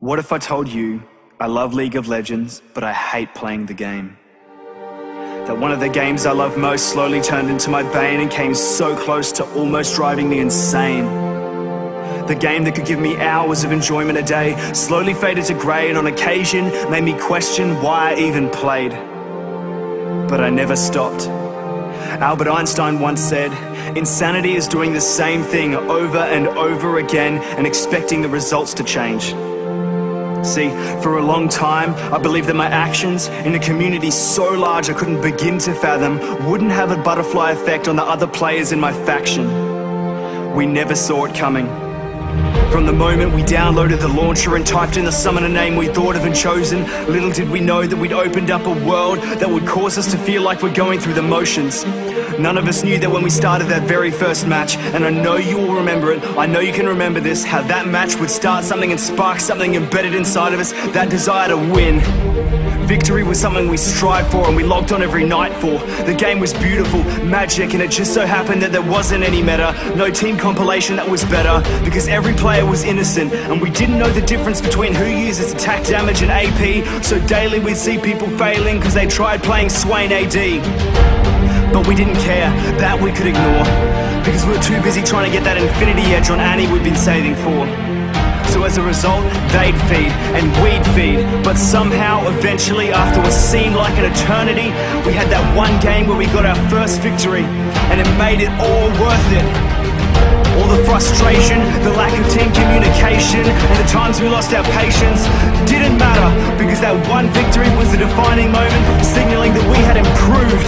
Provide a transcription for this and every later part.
What if I told you I love League of Legends, but I hate playing the game? That one of the games I love most slowly turned into my bane and came so close to almost driving me insane. The game that could give me hours of enjoyment a day slowly faded to grey and on occasion made me question why I even played. But I never stopped. Albert Einstein once said, "Insanity is doing the same thing over and over again and expecting the results to change." See, for a long time, I believed that my actions in a community so large I couldn't begin to fathom wouldn't have a butterfly effect on the other players in my faction. We never saw it coming. From the moment we downloaded the launcher and typed in the summoner name we thought of and chosen, little did we know that we'd opened up a world that would cause us to feel like we're going through the motions. None of us knew that when we started that very first match, and I know you will remember it, I know you can remember this, how that match would start something and spark something embedded inside of us, that desire to win. Victory was something we strived for and we logged on every night for. The game was beautiful, magic, and it just so happened that there wasn't any meta, no team compilation that was better, because every player was innocent, and we didn't know the difference between who uses attack damage and AP, so daily we'd see people failing because they tried playing Swain AD. But we didn't care, that we could ignore, because we were too busy trying to get that infinity edge on Annie we'd been saving for. So as a result, they'd feed and we'd feed, but somehow, eventually, after what seemed like an eternity, we had that one game where we got our first victory, and it made it all worth it. All the frustration, the lack of team communication, and the times we lost our patience didn't matter, because that one victory was the defining moment, signaling that we had improved,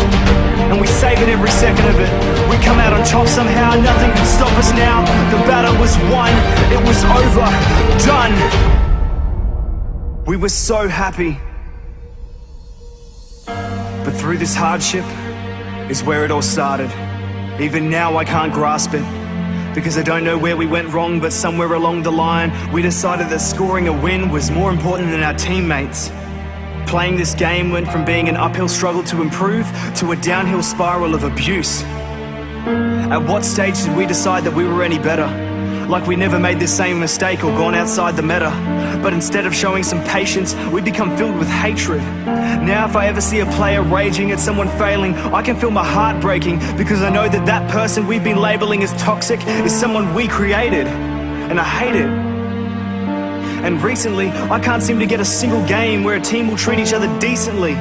and we savored every second of it. We come out on top somehow, nothing could stop us now. The battle was won, it was over, done. We were so happy. But through this hardship is where it all started. Even now I can't grasp it, because I don't know where we went wrong, but somewhere along the line we decided that scoring a win was more important than our teammates. Playing this game went from being an uphill struggle to improve to a downhill spiral of abuse. At what stage did we decide that we were any better? Like we never made the same mistake or gone outside the meta. But instead of showing some patience, we become filled with hatred. Now if I ever see a player raging at someone failing, I can feel my heart breaking, because I know that that person we've been labeling as toxic is someone we created. And I hate it. And recently, I can't seem to get a single game where a team will treat each other decently.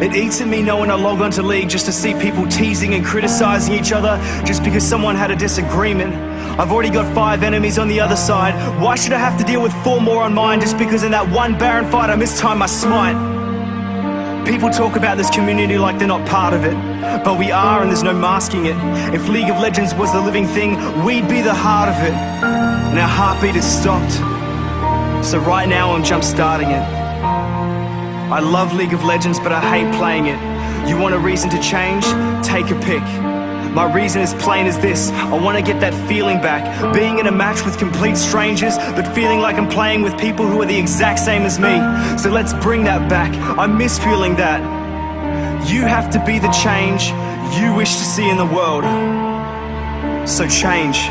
It eats at me knowing I log onto League just to see people teasing and criticizing each other just because someone had a disagreement. I've already got 5 enemies on the other side. Why should I have to deal with 4 more on mine just because in that one Baron fight I mistimed my smite? People talk about this community like they're not part of it, but we are, and there's no masking it. If League of Legends was the living thing, we'd be the heart of it. And our heartbeat is stopped. So right now I'm jump starting it. I love League of Legends, but I hate playing it. You want a reason to change? Take a pick. My reason is plain as this: I want to get that feeling back, being in a match with complete strangers, but feeling like I'm playing with people who are the exact same as me. So let's bring that back. I miss feeling that. You have to be the change you wish to see in the world. So change.